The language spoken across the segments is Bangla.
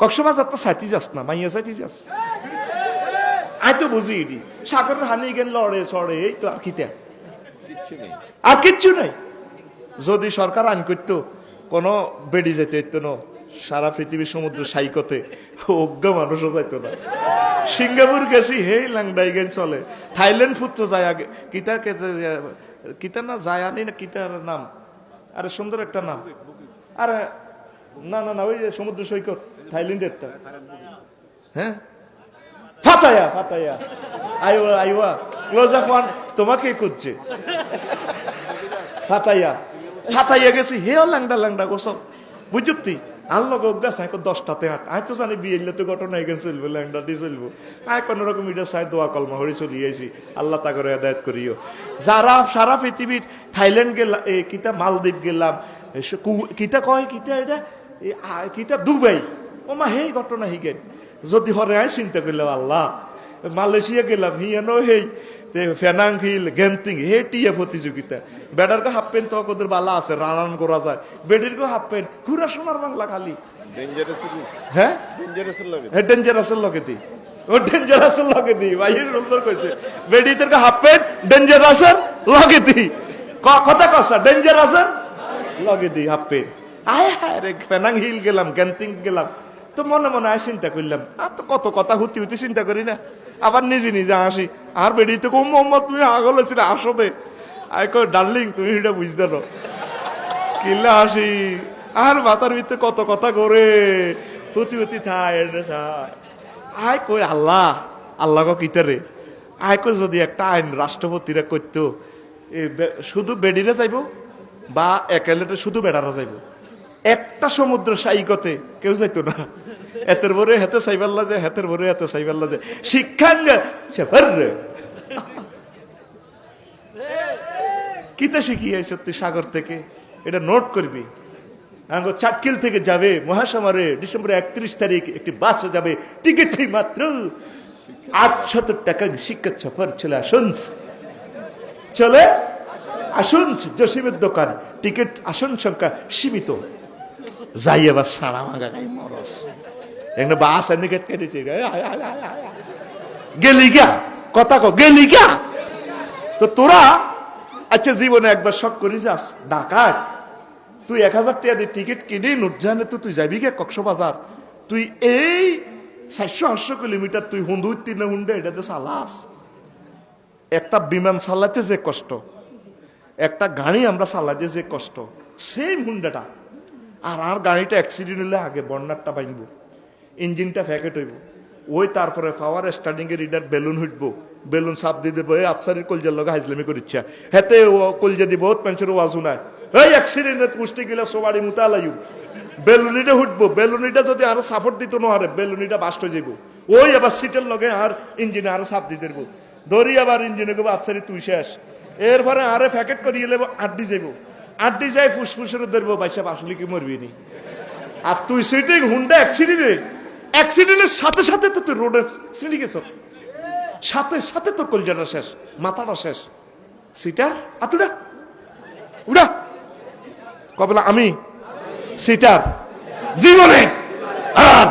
কক্সবাজার তো সাইতে যাস না, মাইয়া সাইতে যাস। আই তো বুঝি এটি সাগরের হানি গেন লড়ে সড়ে, এই তো আর কিতা, আর কিচ্ছু নাই। যদি সরকার আইন করতো কোনো বেড়ি যেতে হইতো না সারা পৃথিবীর সমুদ্র সাইকতে, অজ্ঞ মানুষও যাইতো না। সিঙ্গাপুর গেছি, হেই ল্যাংডাই গেন চলে। থাইল্যান্ড ফুটতো যায় আগে, কিতা কিতা না যায় আনি না কিতার নাম, আরে সুন্দর একটা নাম, আরে না না না ওই যে সমুদ্র সৈকত থাইল্যান্ডেরটা, হ্যাঁ ফাতায়া, ফাতায়া আইওয়া আইওয়া ক্লোজ আপ ওয়ান তোমাকে খুঁজছে। ফাতাইয়া, ফাতাইয়া গেছি, হেও ল্যাংডা ল্যাংডা গোসব বুঝুতি আল্লাহ গাছ 10টাতে 8। আয় তো জানি বিয়ে তো ঘটনা এখানে চলবো, ল্যাংডা দিয়ে চলবো। আয় কোন রকম এটা সাই দোয়া কলমা হরে চলিয়েছি, আল্লাহ তা করে হেদায়েত করিও। যারা সারা পৃথিবীর থাইল্যান্ড গেলাম, কিতা মালদ্বীপ গেলাম, কিতা কয় কিতা এটা কিতা দুবাই, ও মা হেই ঘটনা হিগেন যদি হরে আয় চিন্তা করলাম আল্লাহ। মালয়েশিয়া গেলাম, হিয়ানো হেই ফেনাং হিল গেন্তিং হে টিয়া প্রতিযোগিতা, বেডার হাফ প্যান্ট তো ওদের বালা আছে, রান করা যায়। বেডির হাফ প্যান্ট পুরা সোনার বাংলা খালি, হ্যাঁ ডেঞ্জারাসের লগে দি, ও ডেঞ্জারাসের লগে দি ভাই সুন্দর কইছে। বেডিদের হাফ প্যান্ট ডেঞ্জারাসের লগে দি, কথা কসা ডেঞ্জারাসের লগে দি হাফ প্যান্ট। আয় হায় রে, ফেনাং হিল গেলাম, গেন্তিং গেলাম, তো মনে মনে আয় চিন্তা করলাম, আর তো কত কথা হুতি হুতি চিন্তা করি না, আবার নিজে নিজে আসি। আর বেড়ি তো কম মোহাম্মদ তুমি আগল ছিল আসো দে, আই কো ডার্লিং তুমি এটা বুঝতে পারো কিল্লা আসি। আর মাথার ভিতরে কত কথা করে হুতি হুতি থায় আয় কই আল্লাহ, আল্লাহ কো কিতারে আয় কই যদি একটা আইন রাষ্ট্রপতিরা করতো, শুধু বেডিরা যাইব বা একেলেটে শুধু বেড়ারা যাইব, একটা সমুদ্র সাইকতে কেউ যাইতো না। এতের বরে হেতে সাইবাল্লা যায়, হেতের বরে হেতে সাইবাল্লা যায়, শিক্ষাঙ্গ কিতা শিখিয়ে সত্যি সাগর থেকে, এটা নোট করবি। চাটকিল থেকে যাবে মহাসমারে ডিসেম্বর 31 তারিখ একটি বাসে যাবে, টিকিট ফি মাত্র 800 টাকা। শিক্ষা সফর চলে আসুন, চলে আসুন জসিমের দোকান, টিকিট আসন সংখ্যা সীমিত। যাই এবার সারা মাগা গাই মরস একটা বাস এনে কেটেছে, গেলি গা কথা কো গেলি গা। তো তোরা আচ্ছা জীবনে একবার শখ করি যাস ঢাকায়, তুই 1000 টাকা দিয়ে টিকিট কিনে নুরজাহানে তো তুই যাবি গে কক্সবাজার, তুই এই 700-800 কিলোমিটার তুই হুন্ডে না হুন্ডে এটাতে চালাস। একটা বিমান চালাতে যে কষ্ট, একটা গাড়ি আমরা চালাতে যে কষ্ট, সেম হুন্ডাটা। আর গাড়িটা অ্যাক্সিডেন্ট হলে আগে বর্নারটা বাইনব, ইঞ্জিনটা ফ্যাকেট হইব, ওই তারপরে পাওয়ার স্টার্টিং এর রিডার বেলুন হইব, বেলুন সাপ দিয়ে দেবো, এই আফসারির কলজার লগে হাইজলামি করিচ্ছা হেতে কলজা দি বহুত পেঞ্চের ওয়াজু নাই, এই অ্যাক্সিডেন্টে পুষতে গেলে সবারই মুতালাইব, বেলুনিটা হুটবো, বেলুনিটা যদি আরো সাপোর্ট দিত না আরে বেলুনিটা বাস্ট হয়ে যাবো, ওই আবার সিটের লগে আর ইঞ্জিনে আরো সাপ দিয়ে দেবো, ধরি আবার ইঞ্জিনে গো আফসারি তুই শেষ। এরপরে আরে প্যাকেট করিয়ে লেবো, আড্ডি যাইবো, আড্ডি যাই ফুসফুসের ধরবো, বাইসা আসলে কি মরবি নি। আর তুই সিটিং হুন্ডা অ্যাক্সিডেন্টের সাথে সাথে তো তুই রোডে সিঁড়ি গেছ, সাথে সাথে তোর কলজাটা শেষ, মাথাটা শেষ। সিটার আতুরা উড়া কবলা আমি সিটার জীবনে আর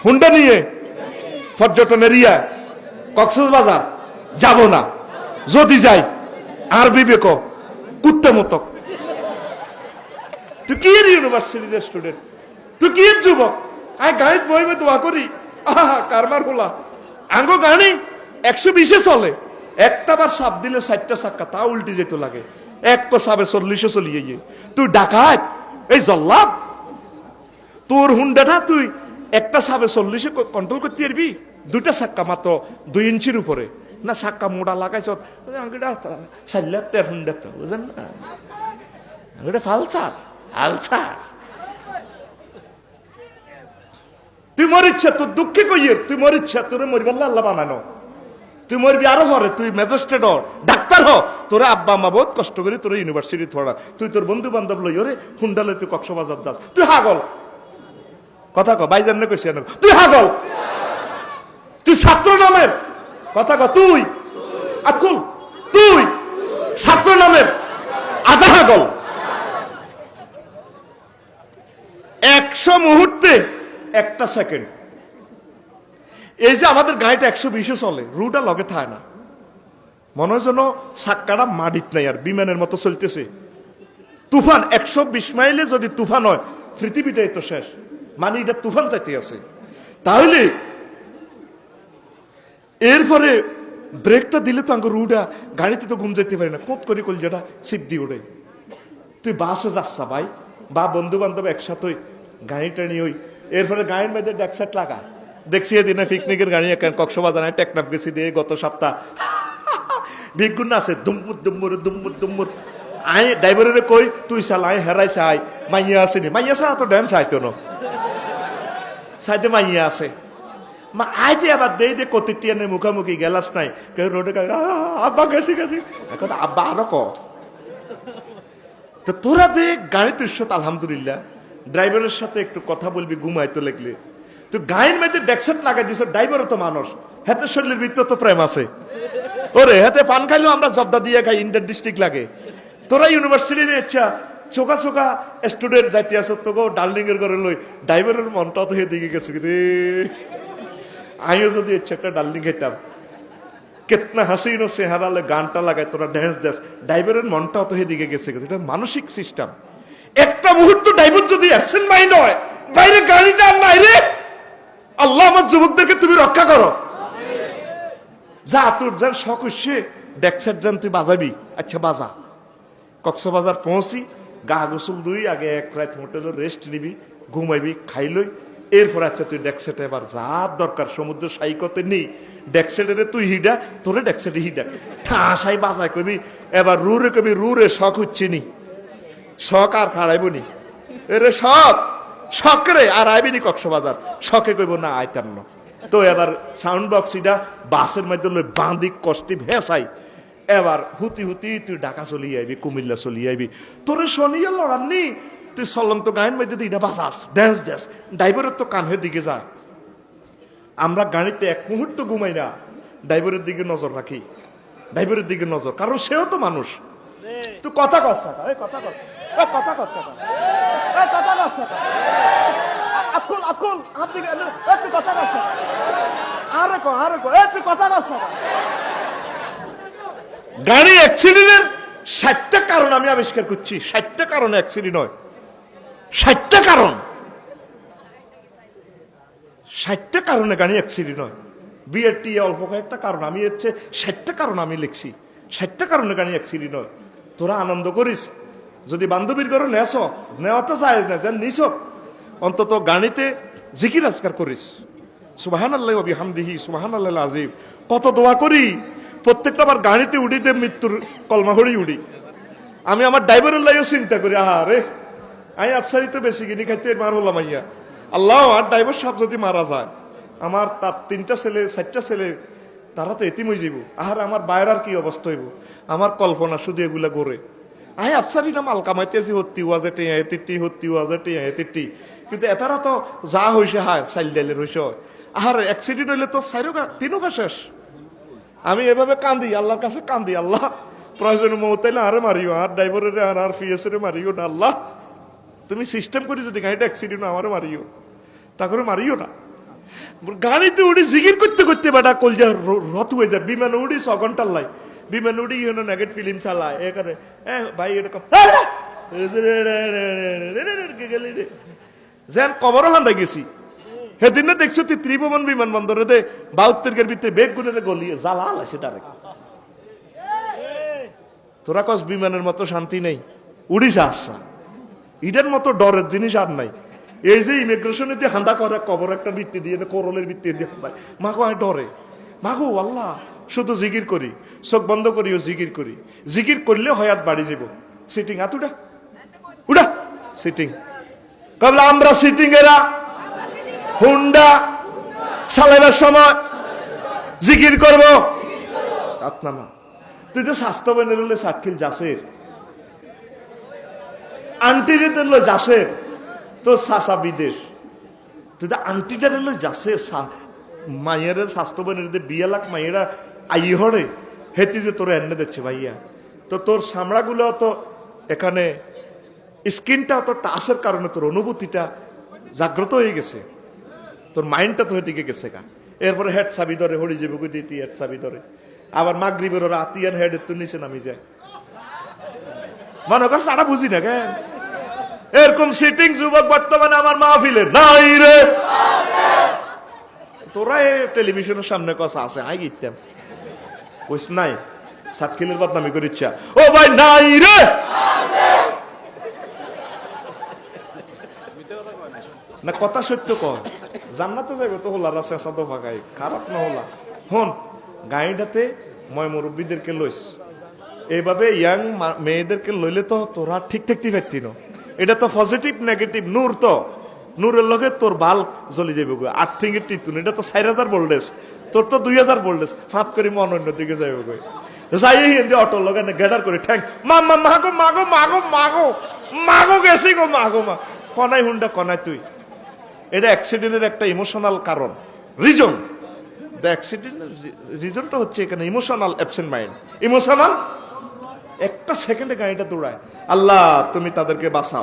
হুন্ডা নিয়ে পর্যটন এরিয়া কক্সবাজার যাব না, যদি যাই আর বিবেক কুত্তে মতো। তুই কি ইউনিভার্সিটির স্টুডেন্ট, তুই কি যুবক, আয় গাড়িতে বইবে দোয়া করি, আহা কারবার হলা আঙ্গো গাড়ি 120-এ চলে, একটা বার সাপ দিলে 60টা চাক্কা তা উল্টে যেত লাগে, এক সাবে 40-এ চলিয়ে গিয়ে তুই ডাকাত এই জল্লাদ, তোর হুন্ডাটা তুই একটা সাবে 40-এ কন্ট্রোল করতে পারবি, দুইটা চাক্কা মাত্র 2 ইঞ্চির উপরে না, চাক্কা মোড়া লাগাইছ হুন্ডা তো বুঝেন না, ওটা ফালসার হালসার। তুই মরিচ্ছা তোর দুঃখে কইয়ে, তুই মরিচ্ছা তোরে মরিবাল্লা আল্লাহ বানানো, তুই মরবি আরো মরে, তুই ম্যাজিস্ট্রেট হ ডাক্তার হ, তোরা আব্বা আম্মা বহুত কষ্ট করি তোর ইউনিভার্সিটি থোড়া, তুই তোর বন্ধু বান্ধব লই ওরে হুন্ডালে তুই কক্সবাজার যাস, তুই হাগল কথা ক বাইজান না কইছি, তুই হাগল, তুই ছাত্র নামের কথা ক, তুই আকুল, তুই ছাত্র নামের আধা হাগল। 100 মুহূর্তে একটা সেকেন্ড। এই যে আমাদের গাড়িটা 120-এ চলে, রুটা লগে থাকে না, মনে হয় যেন সাক্কাটা মাটিত নাই, আর বিমানের মতো চলতেছে। তুফান 120 মাইলে যদি তুফান হয়, পৃথিবীটাই তো শেষ, মানে এটা তুফান চাইতে আছে। তাহলে এরপরে ব্রেকটা দিলে তো আঙ্গ রুটা, গাড়িতে তো ঘুম যেতে পারে না, কোত করি কল যেটা সিট দিয়ে ওঠে। তুই বাসে যাচ্ছা ভাই, বা বন্ধু বান্ধব একসাথে গাড়িটা নিয়ে ওই, এরপরে গাড়ির মধ্যে ডেকসেট লাগা। দেখছি এদিনে পিকনিকের গাড়ি কক্সবাজার টেকনাফ গেছি দিয়ে গত সপ্তাহ, বিজ্ঞুন আছে দুম্মুর দুম্মুর দুম্মুর দুম্মুর। আই ড্রাইভারের কই তুই চাল, আই হেরাই চাই, মাইয়া আসেনি, মাইয়া ছাড়া তো ড্যাম চাইতো না, সাইতে মাইয়া আছে। মা আইতে আবার দেই দে কতিটিয়ানের মুখামুখি গেলাস নাই, কেউ রোডে আব্বা গেছি গেছি, এখন আব্বা আরো ক। তো তোরা দেখ গাড়ি তুই আলহামদুলিল্লাহ, ড্রাইভারের সাথে একটু কথা বলবি ঘুমাইতো লাগলে, তুই গাড়ির মধ্যে ডেকসেট লাগাই দিস, ড্রাইভারও তো মানুষ, হাতে শরীরের ভিতর তো প্রেম আছে। ওরে হাতে পান খাইলেও আমরা জব্দা দিয়ে খাই, ইন্টার ডিস্ট্রিক্ট লাগে। তোরা ইউনিভার্সিটির ইচ্ছা চোখা চোখা স্টুডেন্ট যাইতে আস, তোকে ডার্লিং এর ঘরে লই, ড্রাইভারের মনটা তো দিকে গেছে রে। আমিও যদি ইচ্ছা একটা ডার্লিং খেতাম, কেতনা হাসিনো চেহারালে গানটা লাগায় তোরা ড্যান্স দেস, ড্রাইভারের মনটাও তো দিকে গেছে। এটা মানসিক সিস্টেম। একটা মুহূর্ত ড্রাইভার যদি অ্যাবসেন্ট মাইন্ড হয়, বাইরে গাড়িটা আর নাই রে, আল্লাহ আমার যুবকদেরকে তুমি রক্ষা করো। যা তোর যার শখ হচ্ছে ডেকসেট যান তুই বাজাবি, আচ্ছা বাজা। কক্সবাজার পৌঁছি, গা গোসল দুই, আগে এক রাত হোটেলে রেস্ট নিবি, ঘুমাইবি, খাইলই, এরপর আচ্ছা তুই ডেকসেটে এবার যার দরকার সমুদ্র সাইকতে নেই, ডেকসেটে তুই হিডা, তোরে ডেকসেটে হিডা, ঠাসাই বাজাই কবি, এবার রুরে কবি রুরে শখ হচ্ছে নি, শখ আর খাড়াইব নি, এরে শখ শখ রে আর আইবিনি কক্সবাজার, শখে কইব না আইতাম না। তো এবার সাউন্ড বক্স ইটা বাসের মধ্যে বাঁধি কষ্টি ভেসাই, এবার হুতি হুতি তুই ঢাকা চলি আইবি, কুমিল্লা চলি আইবি, তোরে শনিয়া লড়াননি, তুই চলন্ত গায়ের মধ্যে এটা বাঁচাস, ড্যান্স ড্যান্স, ড্রাইভারের তো কানের দিকে যায়। আমরা গাড়িতে এক মুহূর্ত ঘুমাই না, ড্রাইভারের দিকে নজর রাখি, ড্রাইভারের দিকে নজর, কারণ সেও তো মানুষ। তুই কথা কস, কথা কস, কথা কস, কথা কস, আকুল আকুল হাত দিকে তুই কথা কস, আরে কো আরে কো, তুই কথা কস। গাড়ি অ্যাক্সিডেন্টের 60টা কারণ আমি আবিষ্কার করছি, 60টা কারণে অ্যাক্সিডেন্ট হয়, 60টা কারণ, 60টা কারণে গাড়ি অ্যাক্সিডেন্ট হয়। বিএটি অল্প কয়েকটা কারণ, আমি হচ্ছে 60টা কারণ আমি লিখছি, 60টা কারণে গাড়ি অ্যাক্সিডেন্ট হয়। তোরা আনন্দ করিস, যদি বান্ধবীর ঘরে নেছ, নেওয়া তো চাই না, যেন নিছ অন্তত গাড়িতে জিকির আজকার করিস, সুবহানাল্লাহি ওয়া বিহামদিহি সুবহানাল্লাহিল আযীম। কত দোয়া করি, প্রত্যেকটা আমার গাড়িতে উঠিতে মৃত্যুর কলমা হরি উঠি। আমি আমার ড্রাইভারের লাইও চিন্তা করি, আরে আমি আফসারি তো বেশি কিনি খাইতে মার হলাম আইয়া, আল্লাহ আর ড্রাইভার সাহেব যদি মারা যায়, আমার তার 3টা ছেলে 4টা ছেলে তারা তো এতিম হয়ে যাব, আর আমার বাইরার কি অবস্থা হইব। আমার কল্পনা শুধু এগুলা করে আই আফসারি নাম আল কামাইতেছি, হত্তি ওয়াজে টেয়া এতিটি, হত্তি ওয়াজে টেয়া এতিটি, কিন্তু এতারা তো যা হয়েছে হায় চাইল ডাইলের হয়েছে। আর অ্যাক্সিডেন্ট হইলে তো 3টা শেষ। আমি এভাবে কান্দি, আল্লাহর কাছে কান্দি, আল্লাহ প্রয়োজন মৌতাইলে আরে মারিও, আর ড্রাইভারের আর পিএসের মারিও না, আল্লাহ তুমি সিস্টেম করি যদি গাড়িটা অ্যাক্সিডেন্ট আমারও মারিও, তা করে মারিও না। গাড়িতে উঠি জিগির করতে করতে বেটা কলজা রত হয়ে যায়। বিমানে উঠি 6 ঘন্টার লাই, বিমানে উঠি নেগেট ফিল্ম চালায়, এ করে ভাই এরকম যেন কবরও হান্দাই গেছি। সেদিন দেখছো তুই ত্রিভুবন বিমানবন্দরে দে 72 ভিতরে বেগ গুনে গলিয়ে জ্বালা সেটা। তোরা কস বিমানের মতো শান্তি নেই, উড়িস আসা, ইডের মতো ডরের জিনিস আর নাই। এই যে ইমিগ্রেশনে দিয়ে হান্দা করে, কবর একটা বৃত্তি দিয়ে করলের বৃত্তি দিয়ে মাগো আমি ডরে, মাগো আল্লাহ শুধু জিকির করি, চোখ বন্ধ করিও জিকির করি, জিকির করলে হয়াত বাড়ি যাব। সিটিং হাত উঠা উঠা, সিটিং কবলা আমরা সিটিং এরা হুন্ডা চালাইবার সময় জিকির করবো। আপনার তুই তো স্বাস্থ্য বেনের হলে সাতখিল যাসের, আন্টির যাসের তো সাসা বিদেশ, তুই তো আন্টিটার হলে যাসে মাইয়ের স্বাস্থ্য বেনের বিয়া লাখ মাইয়েরা আই হরে হেতি যে তোর এনে দেখছে ভাইয়া, তো তোর চামড়াগুলো তো এখানে স্কিনটা তো টাচের কারণে তোর অনুভূতিটা জাগ্রত হয়ে গেছে। তোর মাইন্ডটা তো এদিকে গেছে গা। এরপরে হেড চাবি ধরে হরি যাবে কই দিতি হেড চাবি ধরে, আবার মাগরিবের ওরা আতিয়ান হেডের তো নিচে নামি যায়। মনে করছে আরা বুঝি না কেন এরকম সিটিং যুবক বর্তমানে আমার মাহফিলে নাই রে। তোরা টেলিভিশনের সামনে কথা আছে আই গিতাম কইস নাই সাতখিলের বদনামি করে ইচ্ছা ও ভাই নাই রে। না কথা সত্য কর, জান্নাতে যাবে তো হলারা চেঁচা তো ফাঁকাই খারাপ না হলা। হন গাড়িটাতে ময় মুরব্বীদেরকে লইস, এইভাবে ইয়াং মেয়েদেরকে লইলে তো তোরা ঠিক থাকতে পারতি না। এটা তো পজিটিভ নেগেটিভ নূর, তো নূরের লগে তোর বাল জ্বলি যাবে গো। 8 থেকে টিতুন এটা তো 4000 ভোল্টেজ, তোর তো 2000 ভোল্টেজ, ফাঁপ করে মন অন্য দিকে যাবে গো। যাই হিন্দি অটোর লগে গেডার করে ঠ্যাং মা মাগো মাগো মাগো মাগো মাগো গেছি গো মাগো মা কনাই হুন্ডা কনাই তুই। এটা অ্যাক্সিডেন্টের একটা ইমোশনাল কারণ, রিজন। দ্য অ্যাক্সিডেন্টের রিজনটা হচ্ছে এখানে ইমোশনাল অ্যাবসেন্ট মাইন্ড। ইমোশনাল একটা সেকেন্ডে গাড়িটা দৌড়ায়। আল্লাহ তুমি তাদেরকে বাঁচাও।